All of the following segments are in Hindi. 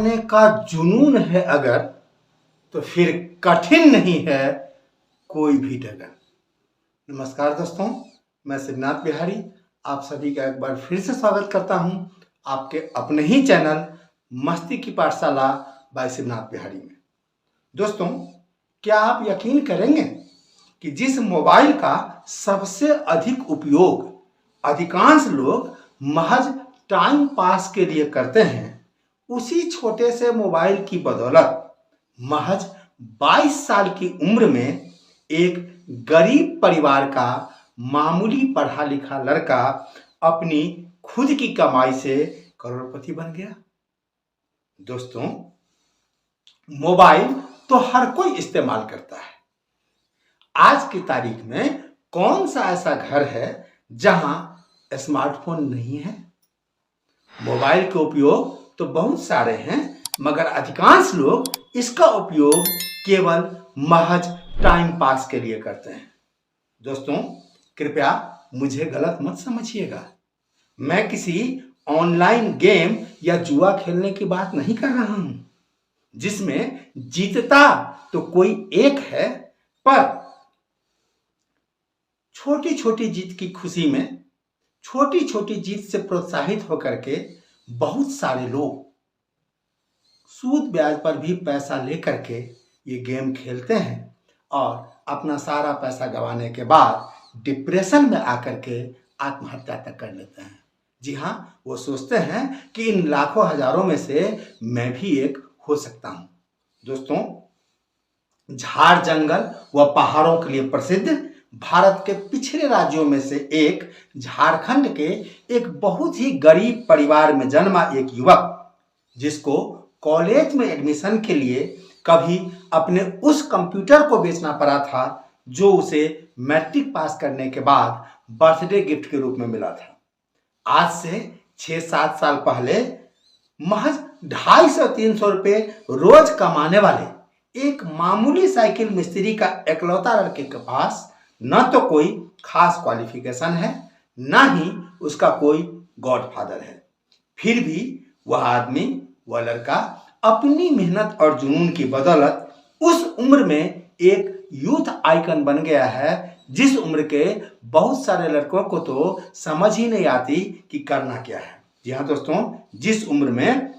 पाने का जुनून है अगर, तो फिर कठिन नहीं है कोई भी डगर। नमस्कार दोस्तों, मैं शिवनाथ बिहारी आप सभी का एक बार फिर से स्वागत करता हूं आपके अपने ही चैनल मस्ती की पाठशाला बाय शिवनाथ बिहारी में। दोस्तों, क्या आप यकीन करेंगे कि जिस मोबाइल का सबसे अधिक उपयोग अधिकांश लोग महज टाइम पास के लिए करते हैं, उसी छोटे से मोबाइल की बदौलत महज 22 साल की उम्र में एक गरीब परिवार का मामूली पढ़ा लिखा लड़का अपनी खुद की कमाई से करोड़पति बन गया। दोस्तों, मोबाइल तो हर कोई इस्तेमाल करता है। आज की तारीख में कौन सा ऐसा घर है जहां स्मार्टफोन नहीं है? मोबाइल के उपयोग तो बहुत सारे हैं, मगर अधिकांश लोग इसका उपयोग केवल महज टाइम पास के लिए करते हैं। दोस्तों, कृपया मुझे गलत मत समझिएगा। मैं किसी ऑनलाइन गेम या जुआ खेलने की बात नहीं कर रहा हूं, जिसमें जीतता तो कोई एक है, पर छोटी छोटी जीत की खुशी में, छोटी छोटी जीत से प्रोत्साहित होकर के बहुत सारे लोग सूद ब्याज पर भी पैसा लेकर के ये गेम खेलते हैं और अपना सारा पैसा गंवाने के बाद डिप्रेशन में आकर के आत्महत्या तक कर लेते हैं। जी हाँ, वो सोचते हैं कि इन लाखों हजारों में से मैं भी एक हो सकता हूं। दोस्तों, झाड़ जंगल व पहाड़ों के लिए प्रसिद्ध भारत के पिछड़े राज्यों में से एक झारखंड के एक बहुत ही गरीब परिवार में जन्मा एक युवक, जिसको कॉलेज में एडमिशन के लिए कभी अपने उस कंप्यूटर को बेचना पड़ा था जो उसे मैट्रिक पास करने के बाद बर्थडे गिफ्ट के रूप में मिला था। आज से 6-7 साल पहले महज 250-300 रुपये रोज कमाने वाले एक मामूली साइकिल मिस्त्री का एकलौता लड़के के पास न तो कोई खास क्वालिफिकेशन है, ना ही उसका कोई गॉडफादर है। फिर भी वह आदमी, वह लड़का अपनी मेहनत और जुनून की बदौलत उस उम्र में एक यूथ आइकन बन गया है, जिस उम्र के बहुत सारे लड़कों को तो समझ ही नहीं आती कि करना क्या है। जी हाँ दोस्तों, जिस उम्र में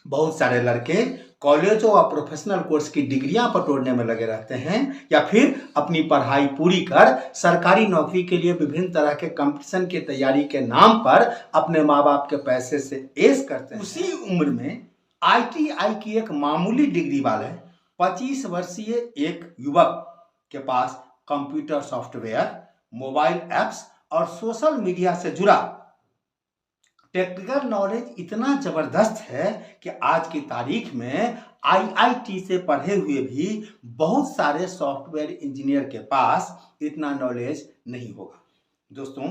बहुत सारे लड़के कॉलेजों व प्रोफेशनल कोर्स की डिग्रियां बटोरने में लगे रहते हैं या फिर अपनी पढ़ाई पूरी कर सरकारी नौकरी के लिए विभिन्न तरह के कंपटीशन की तैयारी के नाम पर अपने माँ बाप के पैसे से ऐश करते हैं, उसी उम्र में ITI की एक मामूली डिग्री वाले 25 वर्षीय एक युवक के पास कंप्यूटर सॉफ्टवेयर, मोबाइल एप्स और सोशल मीडिया से जुड़ा टेक्निकल नॉलेज इतना जबरदस्त है कि आज की तारीख में IIT से पढ़े हुए भी बहुत सारे सॉफ्टवेयर इंजीनियर के पास इतना नॉलेज नहीं होगा। दोस्तों,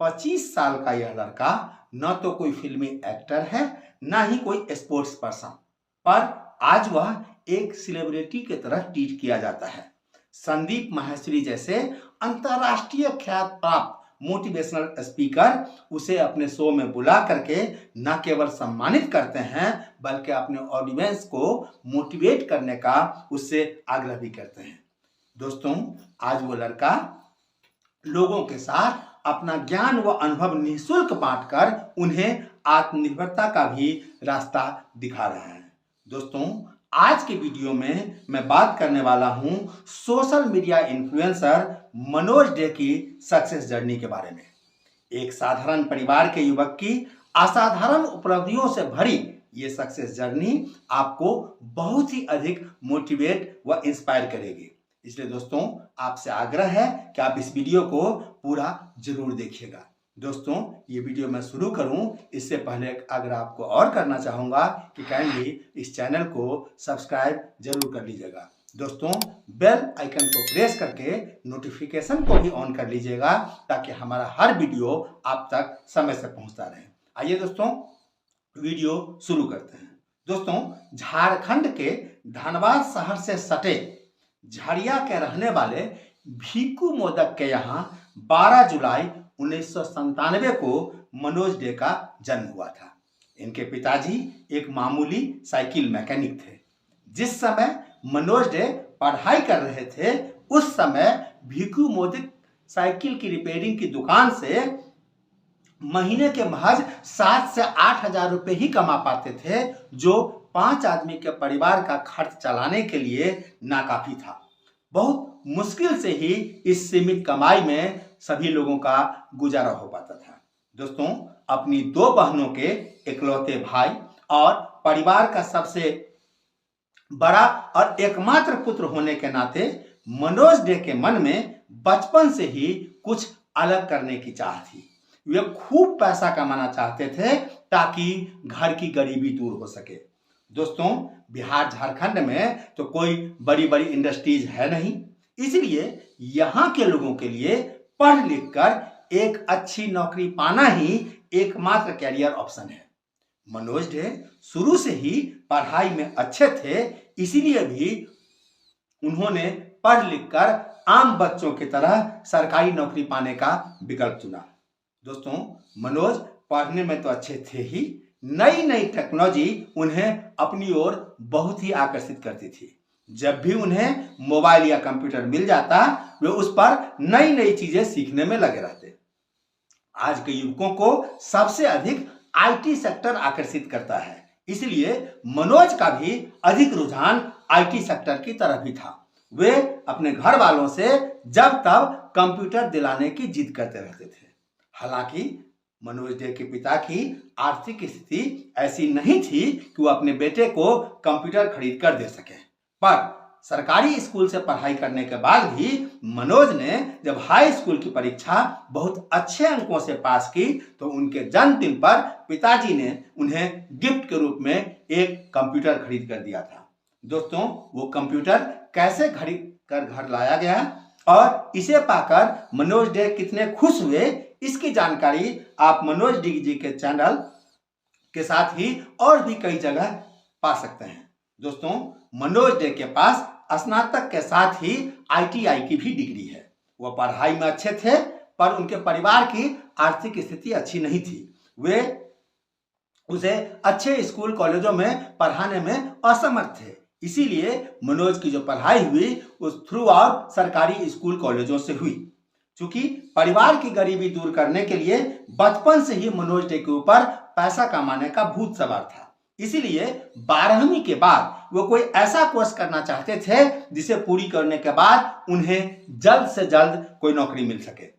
25 साल का यह लड़का न तो कोई फिल्मी एक्टर है, ना ही कोई स्पोर्ट्स पर्सन, पर आज वह एक सेलिब्रिटी की तरह ट्रीट किया जाता है। संदीप माहेश्वरी जैसे अंतरराष्ट्रीय ख्यात प्राप्त मोटिवेशनल स्पीकर उसे अपने शो में बुला करके न केवल सम्मानित करते हैं, बल्कि अपने ऑडियंस को मोटिवेट करने का उससे आग्रह भी करते हैं। दोस्तों, आज वो लड़का लोगों के साथ अपना ज्ञान व अनुभव निःशुल्क बांटकर उन्हें आत्मनिर्भरता का भी रास्ता दिखा रहा है। दोस्तों, आज के वीडियो में मैं बात करने वाला हूं social media influencer Manoj day की सक्सेस जर्नी के बारे में। एक साधारण परिवार के युवक की असाधारण उपलब्धियों से भरी ये सक्सेस जर्नी आपको बहुत ही अधिक मोटिवेट व इंस्पायर करेगी। इसलिए दोस्तों, आपसे आग्रह है कि आप इस वीडियो को पूरा जरूर देखिएगा। दोस्तों, ये वीडियो मैं शुरू करूं इससे पहले अगर आपको और करना चाहूँगा कि काइंडली इस चैनल को सब्सक्राइब जरूर कर लीजिएगा। दोस्तों, बेल आइकन को प्रेस करके नोटिफिकेशन को भी ऑन कर लीजिएगा ताकि हमारा हर वीडियो आप तक समय से पहुंचता रहे। आइए दोस्तों, वीडियो शुरू करते हैं। दोस्तों, झारखंड के धनबाद शहर से सटे झरिया के रहने वाले भीकू मोदक के यहाँ 12 जुलाई 1997 को मनोज डे का जन्म हुआ था। इनके पिताजी एक मामूली साइकिल मैकेनिक थे। जिस समय मनोज डे पढ़ाई कर रहे थे उस समय भिखू मोदी साइकिल की रिपेयरिंग की दुकान से महीने के महज 7 से 8 हजार रुपए ही कमा पाते थे, जो 5 आदमी के परिवार का खर्च चलाने के लिए नाकाफी था। बहुत मुश्किल से ही इस सीमित कमाई में सभी लोगों का गुजारा हो पाता था। दोस्तों, अपनी 2 बहनों के इकलौते भाई और परिवार का सबसे बड़ा और एकमात्र पुत्र होने के नाते मनोज डे के मन में बचपन से ही कुछ अलग करने की चाह थी। वे खूब पैसा कमाना चाहते थे ताकि घर की गरीबी दूर हो सके। दोस्तों, बिहार झारखंड में तो कोई बड़ी बड़ी इंडस्ट्रीज है नहीं, इसलिए यहाँ के लोगों के लिए पढ़ लिख कर एक अच्छी नौकरी पाना ही एकमात्र कैरियर ऑप्शन है। मनोज डे शुरू से ही पढ़ाई में अच्छे थे, इसीलिए भी उन्होंने पढ़ लिख कर आम बच्चों की तरह सरकारी नौकरी पाने का विकल्प चुना। दोस्तों, मनोज पढ़ने में तो अच्छे थे ही, नई नई टेक्नोलॉजी उन्हें अपनी ओर बहुत ही आकर्षित करती थी। जब भी उन्हें मोबाइल या कंप्यूटर मिल जाता वे उस पर नई नई चीजें सीखने में लगे रहते। आज के युवकों को सबसे अधिक आईटी सेक्टर आकर्षित करता है, इसलिए मनोज का भी अधिक रुझान आईटी सेक्टर की तरफ ही था। वे अपने घर वालों से जब तब कंप्यूटर दिलाने की जिद करते रहते थे। हालांकि मनोज डे के पिता की आर्थिक स्थिति ऐसी नहीं थी कि वो अपने बेटे को कंप्यूटर खरीद कर दे सके, पर सरकारी स्कूल से पढ़ाई करने के बाद भी मनोज ने जब हाई स्कूल की परीक्षा बहुत अच्छे अंकों से पास की तो उनके जन्मदिन पर पिताजी ने उन्हें गिफ्ट के रूप में एक कंप्यूटर खरीद कर दिया था। दोस्तों, वो कंप्यूटर कैसे खरीद कर घर लाया गया और इसे पाकर मनोज डे कितने खुश हुए, इसकी जानकारी आप मनोज डी जी के चैनल के साथ ही और भी कई जगह पा सकते हैं। दोस्तों, मनोज डे के पास स्नातक के साथ ही आईटीआई की भी डिग्री है। वह पढ़ाई में अच्छे थे, पर उनके परिवार की आर्थिक स्थिति अच्छी नहीं थी। वे उसे अच्छे स्कूल कॉलेजों में पढ़ाने में असमर्थ थे, इसीलिए मनोज की जो पढ़ाई हुई उस थ्रू आउट सरकारी स्कूल कॉलेजों से हुई। चूंकि परिवार की गरीबी दूर करने के लिए बचपन से ही मनोज डे के ऊपर पैसा कमाने का भूत सवार था, इसीलिए 12वीं के बाद वो कोई ऐसा कोर्स करना चाहते थे जिसे पूरी करने के बाद उन्हें जल्द से जल्द कोई नौकरी मिल सके।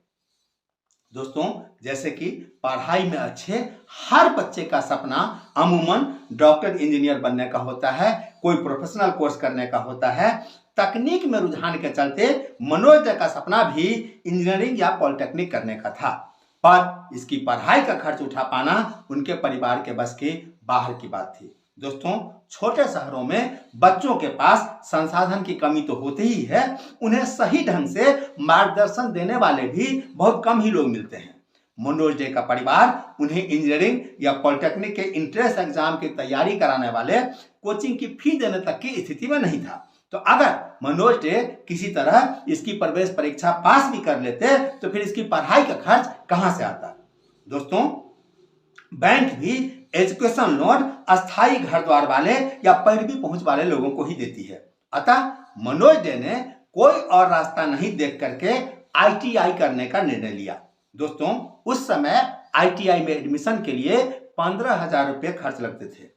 दोस्तों, जैसे कि पढ़ाई में अच्छे हर बच्चे का सपना अमूमन डॉक्टर इंजीनियर बनने का होता है, कोई प्रोफेशनल कोर्स करने का होता है। तकनीक में रुझान के चलते मनोज का सपना भी इंजीनियरिंग या पॉलिटेक्निक करने का था, पर इसकी पढ़ाई का खर्च उठा पाना उनके परिवार के बस के बाहर की बात थी। दोस्तों, छोटे शहरों में बच्चों के पास संसाधन की कमी तो होती ही है, उन्हें सही ढंग से मार्गदर्शन देने वाले भी बहुत कम ही लोग मिलते हैं। मनोज डे का परिवार उन्हें इंजीनियरिंग या पॉलिटेक्निक के इंट्रेंस एग्जाम की तैयारी कराने वाले कोचिंग की फी देने तक की स्थिति में नहीं था। तो अगर मनोज डे किसी तरह इसकी प्रवेश परीक्षा पास भी कर लेते तो फिर इसकी पढ़ाई का खर्च कहां से आता। दोस्तों, बैंक भी एजुकेशन लोन अस्थायी घर द्वार वाले या पैरवी पहुंच वाले लोगों को ही देती है। अतः मनोज डे ने कोई और रास्ता नहीं देख करके आईटीआई करने का निर्णय लिया। दोस्तों, उस समय आईटीआई में एडमिशन के लिए 15,000 रुपये खर्च लगते थे,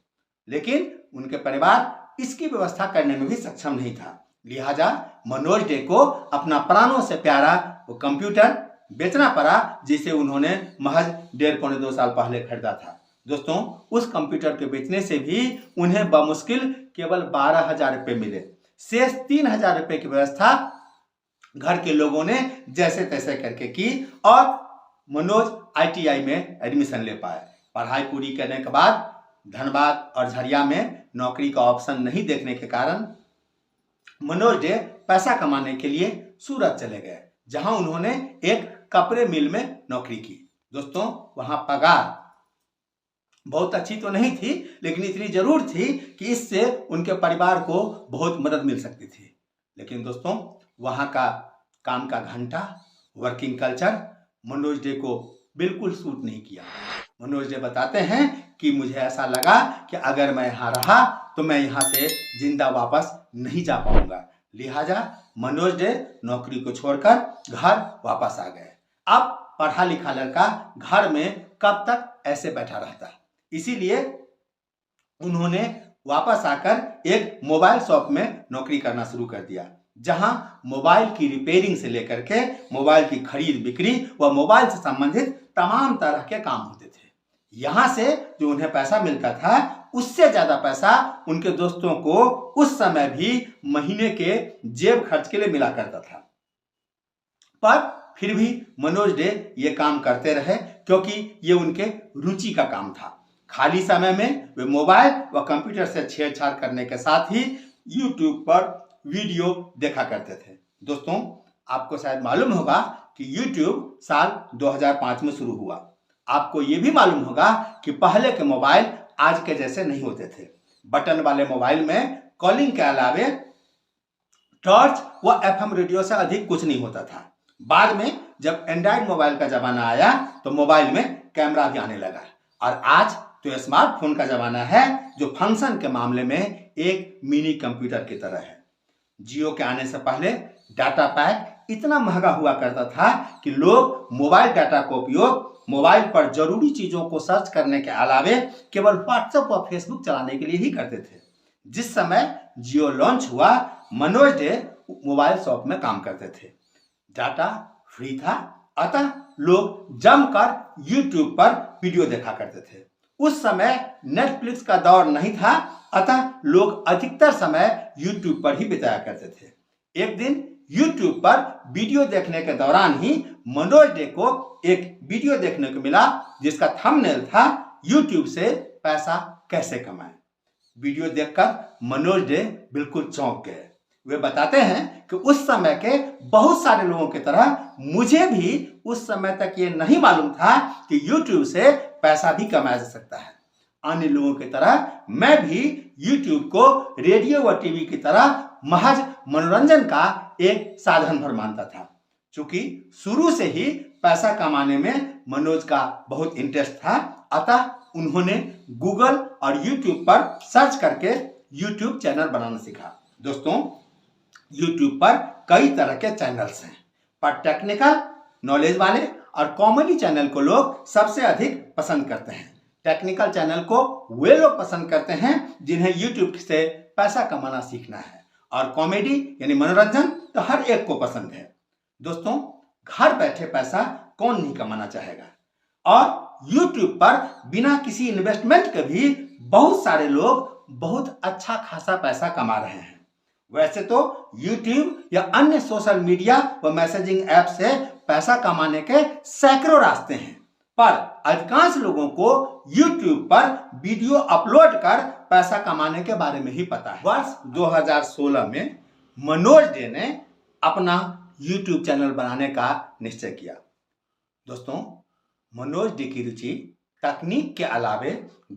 लेकिन उनके परिवार इसकी व्यवस्था करने में भी सक्षम नहीं था। लिहाजा मनोज डे को अपना प्राणों से प्यारा वो कंप्यूटर बेचना पड़ा, जिसे उन्होंने महज 1.5-2 साल पहले खरीदा था। दोस्तों, उस कंप्यूटर के बेचने से भी उन्हें बमुश्किल केवल 12,000 रुपये मिले। शेष 3,000 रुपये की व्यवस्था घर के लोगों ने जैसे तैसे करके की और मनोज आईटीआई में एडमिशन ले पाए। पढ़ाई पूरी करने के बाद धनबाद और झरिया में नौकरी का ऑप्शन नहीं देखने के कारण मनोज डे पैसा कमाने के लिए सूरत चले गए, जहां उन्होंने एक कपड़े मिल में नौकरी की। दोस्तों, वहां पगार बहुत अच्छी तो नहीं थी, लेकिन इतनी जरूर थी कि इससे उनके परिवार को बहुत मदद मिल सकती थी। लेकिन दोस्तों, वहां का काम का घंटा, वर्किंग कल्चर मनोज डे को बिल्कुल सूट नहीं किया। मनोज डे बताते हैं कि मुझे ऐसा लगा कि अगर मैं यहाँ रहा तो मैं यहाँ से जिंदा वापस नहीं जा पाऊंगा, लिहाजा मनोज डे नौकरी को छोड़कर घर वापस आ गए। अब पढ़ा लिखा लड़का घर में कब तक ऐसे बैठा रहता, इसीलिए उन्होंने वापस आकर एक मोबाइल शॉप में नौकरी करना शुरू कर दिया, जहां मोबाइल की रिपेयरिंग से लेकर के मोबाइल की खरीद बिक्री व मोबाइल से संबंधित तमाम तरह के काम होते थे। यहां से जो उन्हें पैसा मिलता था उससे ज्यादा पैसा उनके दोस्तों को उस समय भी महीने के जेब खर्च के लिए मिला करता था। पर फिर भी मनोज डे ये काम करते रहे क्योंकि ये उनके रुचि का काम था। खाली समय में वे मोबाइल व कंप्यूटर से छेड़छाड़ करने के साथ ही YouTube पर वीडियो देखा करते थे। दोस्तों, आपको शायद मालूम होगा कि YouTube साल 2005 में शुरू हुआ। आपको ये भी मालूम होगा कि पहले के मोबाइल आज के जैसे नहीं होते थे। बटन वाले मोबाइल में कॉलिंग के अलावे टॉर्च व FM रेडियो से अधिक कुछ नहीं होता था। बाद में जब एंड्रॉइड मोबाइल का जमाना आया तो मोबाइल में कैमरा भी आने लगा, और आज तो स्मार्टफोन का जमाना है जो फंक्शन के मामले में एक मिनी कंप्यूटर की तरह है। जियो के आने से पहले डाटा पैक इतना महंगा हुआ करता था कि लोग मोबाइल डाटा का उपयोग मोबाइल पर जरूरी चीजों को सर्च करने के अलावे केवल व्हाट्सएप व फेसबुक चलाने के लिए ही करते थे। जिस समय जियो लॉन्च हुआ, मनोज डे मोबाइल शॉप में काम करते थे। डाटा फ्री था, अतः लोग जमकर YouTube पर वीडियो देखा करते थे। उस समय नेटफ्लिक्स का दौर नहीं था, अतः लोग अधिकतर समय YouTube पर ही बिताया करते थे। एक दिन YouTube पर वीडियो देखने के दौरान ही मनोज डे को एक वीडियो देखने को मिला जिसका थंबनेल था YouTube से पैसा कैसे कमाएं। वीडियो देखकर मनोज डे बिल्कुल चौंक गए। वे बताते हैं कि उस समय के बहुत सारे लोगों की तरह मुझे भी उस समय तक ये नहीं मालूम था कि YouTube से पैसा भी कमाया जा सकता है। अन्य लोगों की तरह मैं भी YouTube को रेडियो व टीवी की तरह महज मनोरंजन का एक साधन भर मानता था। चूंकि शुरू से ही पैसा कमाने में मनोज का बहुत इंटरेस्ट था, अतः उन्होंने गूगल और YouTube पर सर्च करके YouTube चैनल बनाना सीखा। दोस्तों, YouTube पर कई तरह के चैनल्स हैं, पर टेक्निकल नॉलेज वाले और कॉमेडी चैनल को लोग सबसे अधिक पसंद करते हैं। टेक्निकल चैनल को वे लोग पसंद करते हैं जिन्हें YouTube से पैसा कमाना सीखना है, और कॉमेडी यानी मनोरंजन तो हर एक को पसंद है। दोस्तों, घर बैठे पैसा कौन नहीं कमाना चाहेगा, और YouTube पर बिना किसी इन्वेस्टमेंट के भी बहुत सारे लोग बहुत अच्छा खासा पैसा कमा रहे हैं। वैसे तो YouTube या अन्य सोशल मीडिया व मैसेजिंग ऐप से पैसा कमाने के सैकड़ों रास्ते हैं, पर अधिकांश लोगों को YouTube पर वीडियो अपलोड कर पैसा कमाने के बारे में ही पता है। वर्ष 2016 में मनोज डे ने अपना YouTube चैनल बनाने का निश्चय किया। दोस्तों, मनोज डे की रुचि तकनीक के अलावे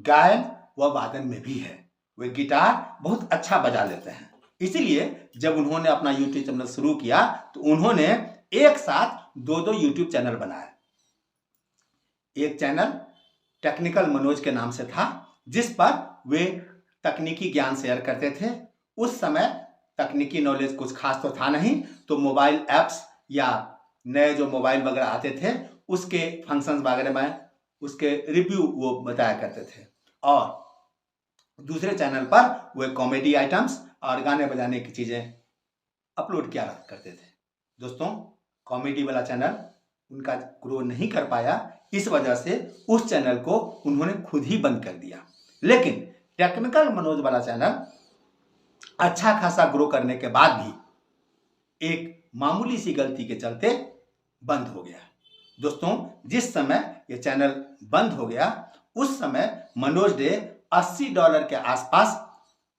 गायन व वादन में भी है। वे गिटार बहुत अच्छा बजा लेते हैं, इसीलिए जब उन्होंने अपना YouTube चैनल शुरू किया तो उन्होंने एक साथ दो YouTube चैनल बनाए। एक चैनल टेक्निकल मनोज के नाम से था, जिस पर वे तकनीकी ज्ञान शेयर करते थे। उस समय तकनीकी नॉलेज कुछ खास तो था नहीं, तो मोबाइल ऐप्स या नए जो मोबाइल वगैरह आते थे उसके फंक्शंस वगैरह में उसके रिव्यू वो बताया करते थे। और दूसरे चैनल पर वे कॉमेडी आइटम्स और गाने बजाने की चीज़ें अपलोड किया करते थे। दोस्तों, कॉमेडी वाला चैनल उनका ग्रो नहीं कर पाया, इस वजह से उस चैनल को उन्होंने खुद ही बंद कर दिया। लेकिन टेक्निकल मनोज वाला चैनल अच्छा खासा ग्रो करने के बाद भी एक मामूली सी गलती के चलते बंद हो गया। दोस्तों, जिस समय ये चैनल बंद हो गया उस समय मनोज डे $80 के आसपास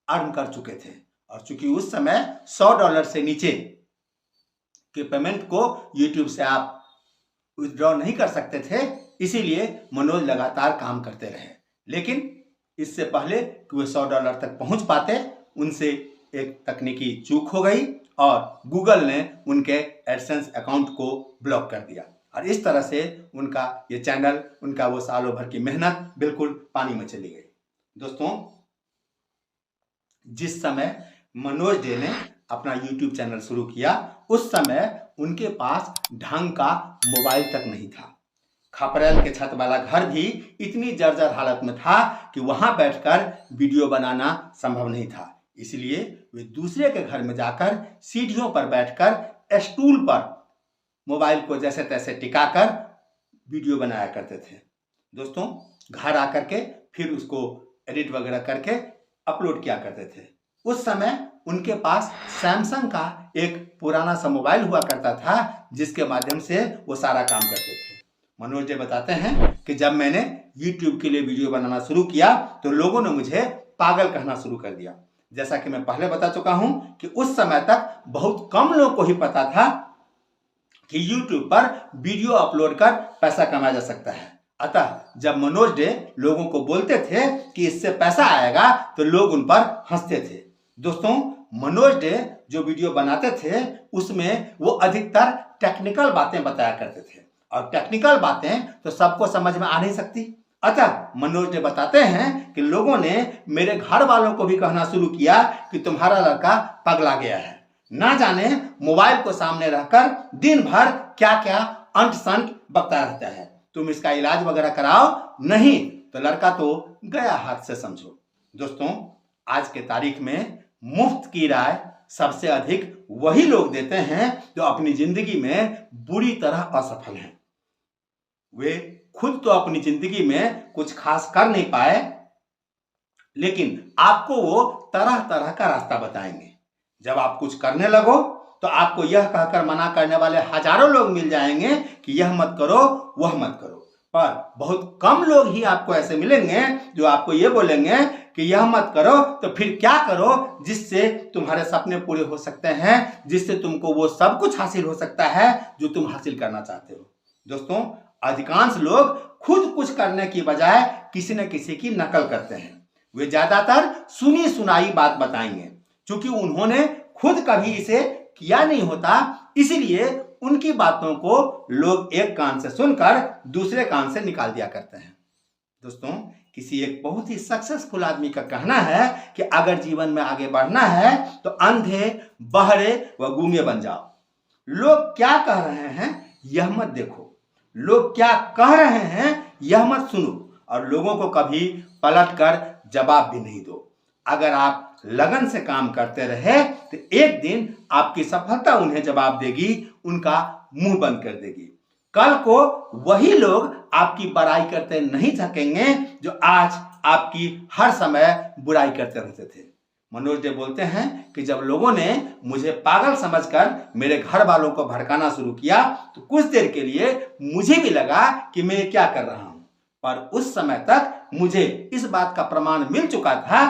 अर्न कर चुके थे, और चूंकि उस समय $100 से नीचे के पेमेंट को YouTube से आप विथड्रॉ नहीं कर सकते थे, इसीलिए मनोज लगातार काम करते रहे। लेकिन इससे पहले कि वे $100 तक पहुंच पाते, उनसे एक तकनीकी चूक हो गई और गूगल ने उनके एडसेंस अकाउंट को ब्लॉक कर दिया। और इस तरह से उनका ये चैनल, उनका वो सालों भर की मेहनत बिल्कुल पानी में चली गई। दोस्तों, जिस समय मनोज डे ने अपना YouTube चैनल शुरू किया, उस समय उनके पास ढंग का मोबाइल तक नहीं था। खपरेल के छत वाला घर भी इतनी जर्जर हालत में था कि वहां बैठकर वीडियो बनाना संभव नहीं था। इसलिए वे दूसरे के घर में जाकर सीढ़ियों पर बैठकर स्टूल पर मोबाइल को जैसे तैसे टिकाकर वीडियो बनाया करते थे। दोस्तों, घर आकर के फिर उसको एडिट वगैरह करके अपलोड किया करते थे। उस समय उनके पास सैमसंग का एक पुराना सा मोबाइल हुआ करता था, जिसके माध्यम से वो सारा काम करते थे। मनोज जी बताते हैं कि जब मैंने YouTube के लिए वीडियो बनाना शुरू किया तो लोगों ने मुझे पागल कहना शुरू कर दिया। जैसा कि मैं पहले बता चुका हूं कि उस समय तक बहुत कम लोगों को ही पता था कि YouTube पर वीडियो अपलोड कर पैसा कमाया जा सकता है। अतः जब मनोज डे लोगों को बोलते थे कि इससे पैसा आएगा तो लोग उन पर हंसते थे। दोस्तों, मनोज डे जो वीडियो बनाते थे उसमें वो अधिकतर टेक्निकल बातें बताया करते थे, और टेक्निकल बातें तो सबको समझ में आ नहीं सकती। अतः मनोज डे बताते हैं कि लोगों ने मेरे घर वालों को भी कहना शुरू किया कि तुम्हारा लड़का पगला गया है, ना जाने मोबाइल को सामने रखकर दिन भर क्या क्या अंट संट बकता रहता है, तुम इसका इलाज वगैरह कराओ, नहीं तो लड़का तो गया हाथ से समझो। दोस्तों, आज के तारीख में मुफ्त की राय सबसे अधिक वही लोग देते हैं जो अपनी जिंदगी में बुरी तरह असफल हैं। वे खुद तो अपनी जिंदगी में कुछ खास कर नहीं पाए, लेकिन आपको वो तरह तरह का रास्ता बताएंगे। जब आप कुछ करने लगो तो आपको यह कहकर मना करने वाले हजारों लोग मिल जाएंगे कि यह मत करो, वह मत करो, पर बहुत कम लोग ही आपको ऐसे मिलेंगे जो आपको ये बोलेंगे कि यह मत करो तो फिर क्या करो जिससे तुम्हारे सपने पूरे हो सकते हैं, जिससे तुमको वो सब कुछ हासिल हो सकता है जो तुम हासिल करना चाहते हो। दोस्तों, अधिकांश लोग खुद कुछ करने की बजाय किसी न किसी की नकल करते हैं। वे ज्यादातर सुनी सुनाई बात बताएंगे, क्योंकि उन्होंने खुद कभी इसे किया नहीं होता, इसलिए उनकी बातों को लोग एक कान से सुनकर दूसरे कान से निकाल दिया करते हैं। दोस्तों, किसी एक बहुत ही सक्सेसफुल आदमी का कहना है कि अगर जीवन में आगे बढ़ना है तो अंधे, बहरे व गूंगे बन जाओ। लोग क्या कह रहे हैं यह मत देखो, लोग क्या कह रहे हैं यह मत सुनो, और लोगों को कभी पलट कर जवाब भी नहीं दो। अगर आप लगन से काम करते रहे तो एक दिन आपकी सफलता उन्हें जवाब देगी, उनका मुंह बंद कर देगी। कल को वही लोग आपकी बड़ाई करते नहीं थकेंगे जो आज आपकी हर समय बुराई करते रहते थे। मनोज डे बोलते हैं कि जब लोगों ने मुझे पागल समझकर मेरे घर वालों को भड़काना शुरू किया तो कुछ देर के लिए मुझे भी लगा कि मैं क्या कर रहा हूं, पर उस समय तक मुझे इस बात का प्रमाण मिल चुका था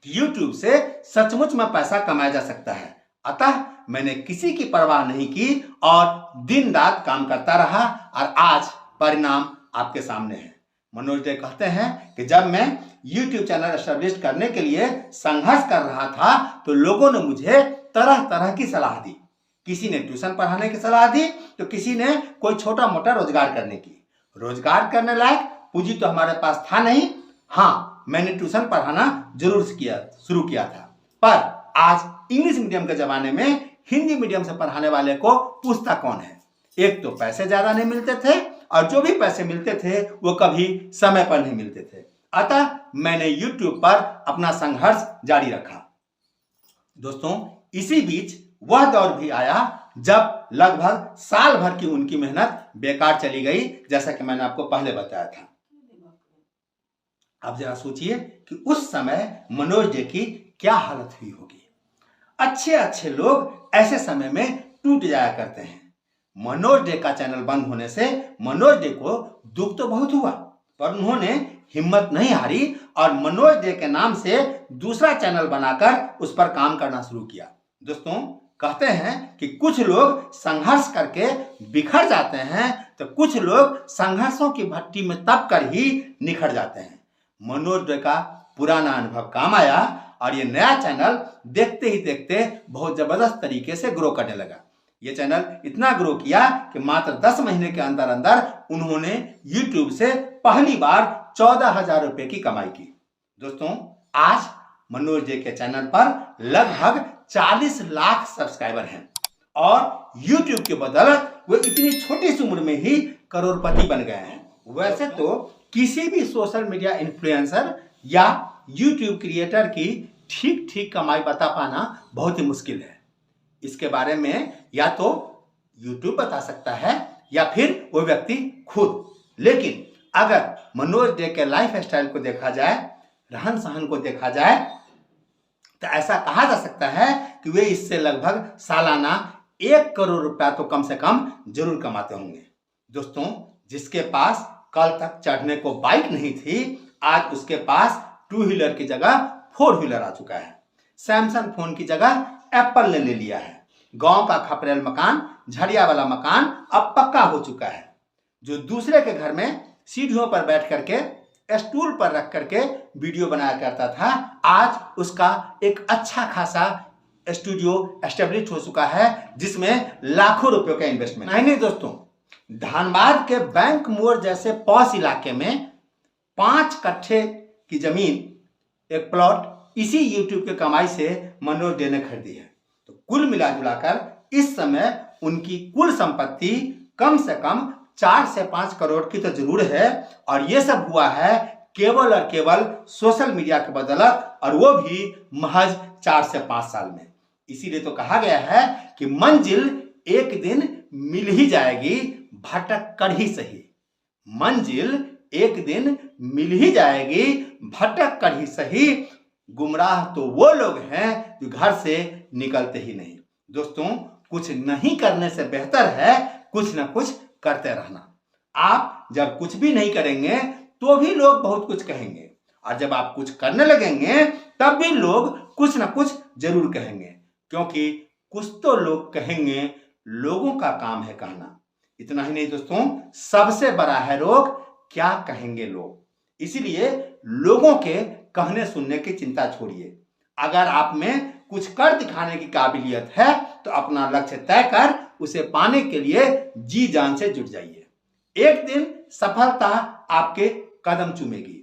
कि YouTube से सचमुच में पैसा कमाया जा सकता है। अतः मैंने किसी की परवाह नहीं की और दिन रात काम करता रहा, और आज परिणाम आपके सामने है। मनोज डे कहते हैं कि जब मैं YouTube चैनल एस्टेब्लिश करने के लिए संघर्ष कर रहा था तो लोगों ने मुझे तरह तरह की सलाह दी। किसी ने ट्यूशन पढ़ाने की सलाह दी तो किसी ने कोई छोटा मोटा रोजगार करने की। रोजगार करने लायक पूंजी तो हमारे पास था नहीं। हाँ, मैंने ट्यूशन पढ़ाना जरूर शुरू किया था, पर आज इंग्लिश मीडियम के जमाने में हिंदी मीडियम से पढ़ाने वाले को पूछता कौन है। एक तो पैसे ज्यादा नहीं मिलते थे, और जो भी पैसे मिलते थे वो कभी समय पर नहीं मिलते थे। अतः मैंने YouTube पर अपना संघर्ष जारी रखा। दोस्तों, इसी बीच वह दौर भी आया जब लगभग साल भर की उनकी मेहनत बेकार चली गई, जैसा कि मैंने आपको पहले बताया था। अब जरा सोचिए कि उस समय मनोज डे की क्या हालत हुई होगी। अच्छे अच्छे लोग ऐसे समय में टूट जाया करते हैं। मनोज डे का चैनल बंद होने से मनोज डे को दुख तो बहुत हुआ, पर उन्होंने हिम्मत नहीं हारी और मनोज डे के नाम से दूसरा चैनल बनाकर उस पर काम करना शुरू किया। दोस्तों, कहते हैं कि कुछ लोग संघर्ष करके बिखर जाते हैं तो कुछ लोग संघर्षों की भट्टी में तप कर ही निखर जाते हैं। मनोज डे का पुराना अनुभव काम आया और ये नया चैनल देखते ही देखते बहुत जबरदस्त तरीके से ग्रो करने लगा। ये चैनल इतना ग्रो किया कि मात्र 10 महीने के अंदर अंदर उन्होंने YouTube से पहली बार 14,000 रुपए की कमाई की। दोस्तों, आज मनोज जे के चैनल पर लगभग 40 लाख सब्सक्राइबर हैं और YouTube के बदौलत वो इतनी छोटी सी उम्र में ही करोड़पति बन गए हैं। वैसे तो किसी भी सोशल मीडिया इन्फ्लुएंसर या YouTube क्रिएटर की ठीक ठीक कमाई बता पाना बहुत ही मुश्किल है। इसके बारे में या तो YouTube बता सकता है या फिर वो व्यक्ति खुद। लेकिन अगर मनोज डे के लाइफ स्टाइल को देखा जाए, रहन सहन को देखा जाए, तो ऐसा कहा जा सकता है कि वे इससे लगभग सालाना 1 करोड़ रुपया तो कम से कम जरूर कमाते होंगे। दोस्तों, जिसके पास कल तक चढ़ने को बाइक नहीं थी, आज उसके पास 2 व्हीलर की जगह 4 व्हीलर आ चुका है। सैमसंग फोन की जगह एप्पल ने ले लिया है। गांव का खपरेल मकान, झड़िया वाला मकान अब पक्का हो चुका है। जो दूसरे के घर में सीढ़ियों पर बैठ करके, स्टूल पर रख करके वीडियो बनाया करता था, आज उसका एक अच्छा खासा स्टूडियो एस्टेब्लिश हो चुका है जिसमें लाखों रुपयों का इन्वेस्टमेंट। नहीं दोस्तों, धनबाद के बैंक मोड़ जैसे पॉश इलाके में 5 कट्ठे की जमीन, एक प्लॉट इसी YouTube के कमाई से मनोज डे ने खरीदी है। तो कुल मिला जुलाकर इस समय उनकी कुल संपत्ति कम से कम 4 से 5 करोड़ की तो जरूर है और ये सब हुआ है केवल और केवल सोशल मीडिया के बदौलत, और वो भी महज 4 से 5 साल में। इसीलिए तो कहा गया है कि मंजिल एक दिन मिल ही जाएगी, भटक कर ही सही। मंजिल एक दिन मिल ही जाएगी, भटक कर ही सही। गुमराह तो वो लोग हैं जो घर से निकलते ही नहीं। दोस्तों, कुछ नहीं करने से बेहतर है कुछ ना कुछ करते रहना। आप जब कुछ भी नहीं करेंगे तो भी लोग बहुत कुछ कहेंगे, और जब आप कुछ करने लगेंगे तब भी लोग कुछ ना कुछ जरूर कहेंगे, क्योंकि कुछ तो लोग कहेंगे, लोगों का काम है कहना। इतना ही नहीं दोस्तों, सबसे बड़ा है रोग क्या कहेंगे लोग। इसीलिए लोगों के कहने सुनने की चिंता छोड़िए। अगर आप में कुछ कर दिखाने की काबिलियत है तो अपना लक्ष्य तय कर उसे पाने के लिए जी जान से जुट जाइए। एक दिन सफलता आपके कदम चूमेगी।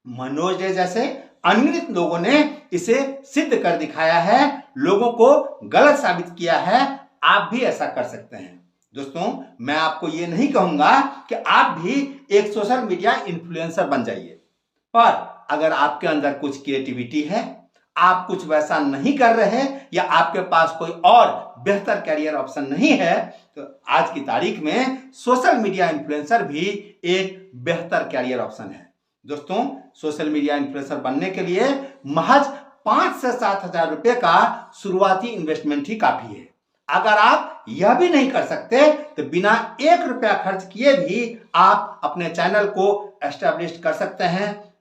मनोज डे जैसे अनगिनत लोगों ने इसे सिद्ध कर दिखाया है, लोगों को गलत साबित किया है। आप भी ऐसा कर सकते हैं। दोस्तों, मैं आपको ये नहीं कहूंगा कि आप भी एक सोशल मीडिया इन्फ्लुएंसर बन जाइए, पर अगर आपके अंदर कुछ क्रिएटिविटी है, आप कुछ वैसा नहीं कर रहे या आपके पास कोई और बेहतर कैरियर ऑप्शन नहीं है, तो आज की तारीख में सोशल मीडिया इन्फ्लुएंसर भी एक बेहतर कैरियर ऑप्शन है। दोस्तों, सोशल मीडिया इन्फ्लुएंसर बनने के लिए महज 5 से 7 हजार रुपए का शुरुआती इन्वेस्टमेंट ही काफी है। अगर आप यह भी नहीं कर सकते तो बिना 1 रुपया खर्च किए भी आप अपने चैनल को एस्टैब्लिश कर सकते हैं,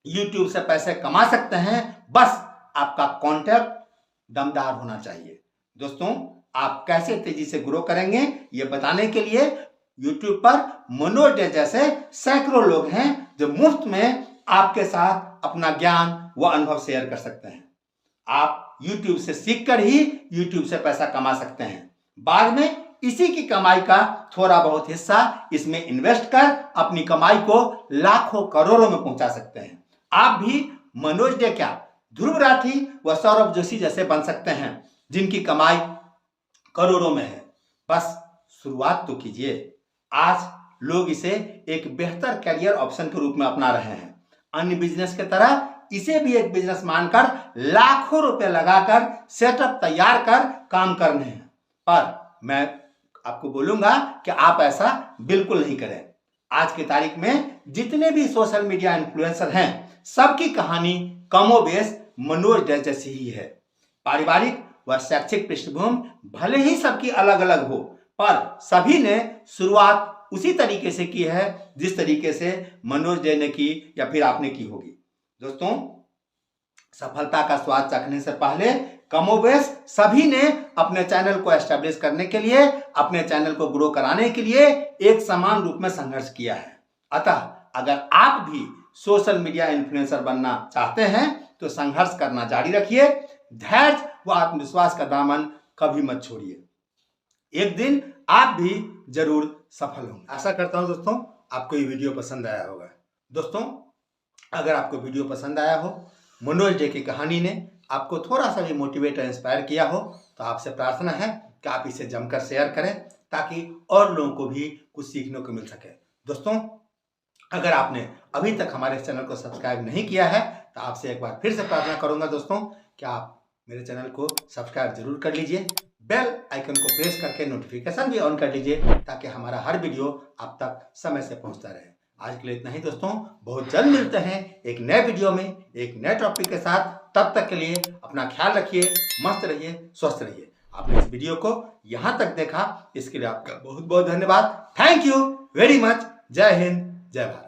YouTube से पैसे कमा सकते हैं। बस आपका कॉन्टेक्ट दमदार होना चाहिए। दोस्तों, आप कैसे तेजी से ग्रो करेंगे ये बताने के लिए YouTube पर मनोज डे जैसे सैकड़ों लोग हैं जो मुफ्त में आपके साथ अपना ज्ञान व अनुभव शेयर कर सकते हैं। आप YouTube से सीखकर ही YouTube से पैसा कमा सकते हैं। बाद में इसी की कमाई का थोड़ा बहुत हिस्सा इसमें इन्वेस्ट कर अपनी कमाई को लाखों करोड़ों में पहुंचा सकते हैं। आप भी मनोज डे क्या, ध्रुव राठी व सौरभ जोशी जैसे बन सकते हैं जिनकी कमाई करोड़ों में है। बस शुरुआत तो कीजिए। आज लोग इसे एक बेहतर कैरियर ऑप्शन के रूप में अपना रहे हैं। अन्य बिजनेस की तरह इसे भी एक बिजनेस मानकर लाखों रुपए लगाकर सेटअप तैयार कर काम करने हैं। पर मैं आपको बोलूंगा कि आप ऐसा बिल्कुल नहीं करें। आज की तारीख में जितने भी सोशल मीडिया इन्फ्लुएंसर हैं, सबकी कहानी कमोबेश मनोज डे जैसी ही है। पारिवारिक व शैक्षिक पृष्ठभूमि भले ही सबकी अलग अलग हो, पर सभी ने शुरुआत उसी तरीके से की है जिस तरीके से मनोज डे ने की या फिर आपने की होगी। दोस्तों, सफलता का स्वाद चखने से पहले कमोबेश सभी ने अपने चैनल को एस्टेब्लिश करने के लिए, अपने चैनल को ग्रो कराने के लिए एक समान रूप में संघर्ष किया है। अतः अगर आप भी सोशल मीडिया इन्फ्लुएंसर बनना चाहते हैं तो संघर्ष करना जारी रखिए। धैर्य व आत्मविश्वास का दामन कभी मत छोड़िए। एक दिन आप भी जरूर सफल होंगे। आशा करता हूं दोस्तों आपको ये वीडियो पसंद आया होगा। दोस्तों अगर आपको वीडियो पसंद आया हो, मनोज डे की कहानी ने आपको थोड़ा सा भी मोटिवेट और इंस्पायर किया हो, तो आपसे प्रार्थना है कि आप इसे जमकर शेयर करें ताकि और लोगों को भी कुछ सीखने को मिल सके। दोस्तों अगर आपने अभी तक हमारे चैनल को सब्सक्राइब नहीं किया है तो आपसे एक बार फिर से प्रार्थना करूंगा दोस्तों कि आप मेरे चैनल को सब्सक्राइब जरूर कर लीजिए, बेल आइकन को प्रेस करके नोटिफिकेशन भी ऑन कर लीजिए ताकि हमारा हर वीडियो आप तक समय से पहुंचता रहे। आज के लिए इतना ही दोस्तों, बहुत जल्द मिलते हैं एक नए वीडियो में एक नए टॉपिक के साथ। तब तक के लिए अपना ख्याल रखिए, मस्त रहिए, स्वस्थ रहिए। आपने इस वीडियो को यहाँ तक देखा इसके लिए आपका बहुत बहुत धन्यवाद। Thank you very much. जय हिंद, जय भारत।